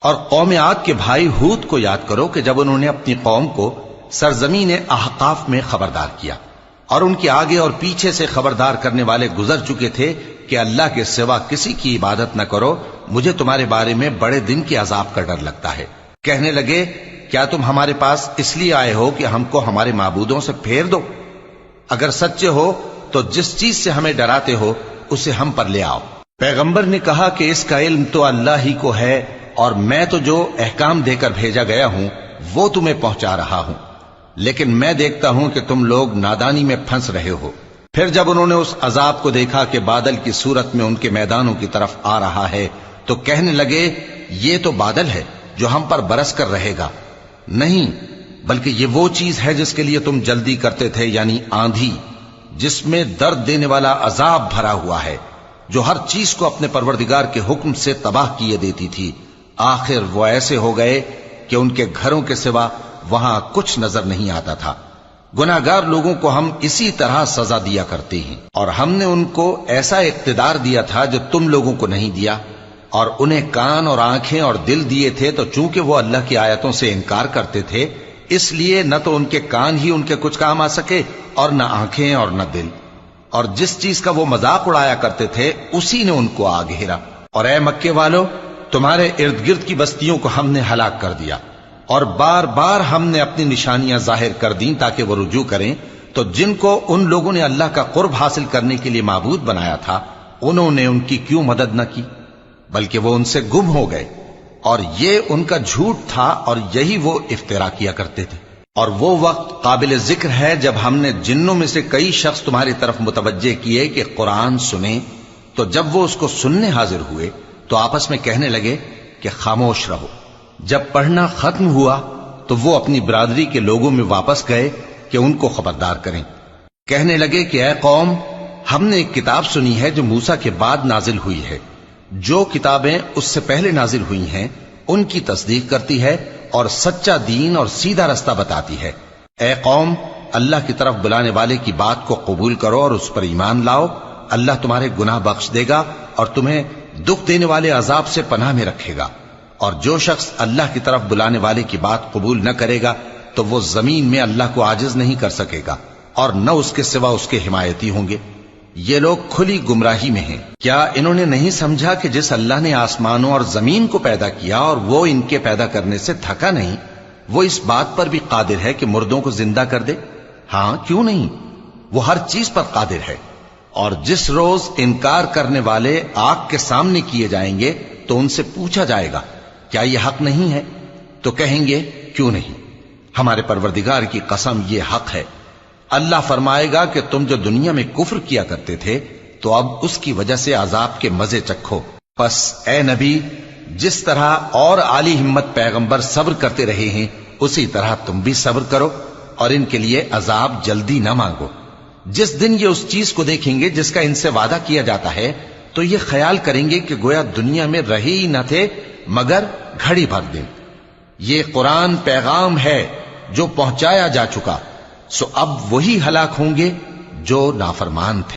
اور قوم عاد کے بھائی ہود کو یاد کرو کہ جب انہوں نے اپنی قوم کو سرزمین احقاف میں خبردار کیا اور ان کے آگے اور پیچھے سے خبردار کرنے والے گزر چکے تھے کہ اللہ کے سوا کسی کی عبادت نہ کرو، مجھے تمہارے بارے میں بڑے دن کے عذاب کا ڈر لگتا ہے۔ کہنے لگے کیا تم ہمارے پاس اس لیے آئے ہو کہ ہم کو ہمارے معبودوں سے پھیر دو؟ اگر سچے ہو تو جس چیز سے ہمیں ڈراتے ہو اسے ہم پر لے آؤ۔ پیغمبر نے کہا کہ اس کا علم تو اللہ ہی کو ہے، اور میں تو جو احکام دے کر بھیجا گیا ہوں وہ تمہیں پہنچا رہا ہوں، لیکن میں دیکھتا ہوں کہ تم لوگ نادانی میں پھنس رہے ہو۔ پھر جب انہوں نے اس عذاب کو دیکھا کہ بادل کی صورت میں ان کے میدانوں کی طرف آ رہا ہے تو کہنے لگے یہ تو بادل ہے جو ہم پر برس کر رہے گا، نہیں بلکہ یہ وہ چیز ہے جس کے لیے تم جلدی کرتے تھے، یعنی آندھی جس میں درد دینے والا عذاب بھرا ہوا ہے، جو ہر چیز کو اپنے پروردگار کے حکم سے تباہ کیے دیتی تھی۔ آخر وہ ایسے ہو گئے کہ ان کے گھروں کے سوا وہاں کچھ نظر نہیں آتا تھا۔ گناہگار لوگوں کو ہم اسی طرح سزا دیا کرتے ہیں، اور ہم نے ان کو ایسا اقتدار دیا تھا جو تم لوگوں کو نہیں دیا، اور انہیں کان اور آنکھیں اور دل دیے تھے، تو چونکہ وہ اللہ کی آیتوں سے انکار کرتے تھے اس لیے نہ تو ان کے کان ہی ان کے کچھ کام آ سکے اور نہ آنکھیں اور نہ دل، اور جس چیز کا وہ مذاق اڑایا کرتے تھے اسی نے ان کو آ گھیرا۔ اور اے مکے والو، تمہارے ارد گرد کی بستیوں کو ہم نے ہلاک کر دیا، اور بار بار ہم نے اپنی نشانیاں ظاہر کر دیں تاکہ وہ رجوع کریں، تو جن کو ان لوگوں نے اللہ کا قرب حاصل کرنے کے لیے معبود بنایا تھا انہوں نے ان کی کیوں مدد نہ کی، بلکہ وہ ان سے گم ہو گئے، اور یہ ان کا جھوٹ تھا اور یہی وہ افترا کیا کرتے تھے۔ اور وہ وقت قابل ذکر ہے جب ہم نے جنوں میں سے کئی شخص تمہاری طرف متوجہ کیے کہ قرآن سنیں، تو جب وہ اس کو سننے حاضر ہوئے تو آپس میں کہنے لگے کہ خاموش رہو۔ جب پڑھنا ختم ہوا تو وہ اپنی برادری کے لوگوں میں واپس گئے کہ ان کو خبردار کریں۔ کہنے لگے کہ اے قوم، ہم نے ایک کتاب سنی ہے جو موسیٰ کے بعد نازل ہوئی ہے، جو کتابیں اس سے پہلے نازل ہوئی ہیں ان کی تصدیق کرتی ہے اور سچا دین اور سیدھا رستہ بتاتی ہے۔ اے قوم، اللہ کی طرف بلانے والے کی بات کو قبول کرو اور اس پر ایمان لاؤ، اللہ تمہارے گناہ بخش دے گا اور تمہیں دکھ دینے والے عذاب سے پناہ میں رکھے گا۔ اور جو شخص اللہ کی طرف بلانے والے کی بات قبول نہ کرے گا تو وہ زمین میں اللہ کو عاجز نہیں کر سکے گا، اور نہ اس کے سوا اس کے حمایتی ہوں گے۔ یہ لوگ کھلی گمراہی میں ہیں۔ کیا انہوں نے نہیں سمجھا کہ جس اللہ نے آسمانوں اور زمین کو پیدا کیا اور وہ ان کے پیدا کرنے سے تھکا نہیں، وہ اس بات پر بھی قادر ہے کہ مردوں کو زندہ کر دے؟ ہاں، کیوں نہیں، وہ ہر چیز پر قادر ہے۔ اور جس روز انکار کرنے والے آگ کے سامنے کیے جائیں گے تو ان سے پوچھا جائے گا کیا یہ حق نہیں ہے؟ تو کہیں گے کیوں نہیں، ہمارے پروردگار کی قسم یہ حق ہے۔ اللہ فرمائے گا کہ تم جو دنیا میں کفر کیا کرتے تھے تو اب اس کی وجہ سے عذاب کے مزے چکھو۔ پس اے نبی، جس طرح اور عالی ہمت پیغمبر صبر کرتے رہے ہیں اسی طرح تم بھی صبر کرو، اور ان کے لیے عذاب جلدی نہ مانگو۔ جس دن یہ اس چیز کو دیکھیں گے جس کا ان سے وعدہ کیا جاتا ہے تو یہ خیال کریں گے کہ گویا دنیا میں رہے ہی نہ تھے مگر گھڑی بھر دن۔ یہ قرآن پیغام ہے جو پہنچایا جا چکا، سو اب وہی ہلاک ہوں گے جو نافرمان تھے۔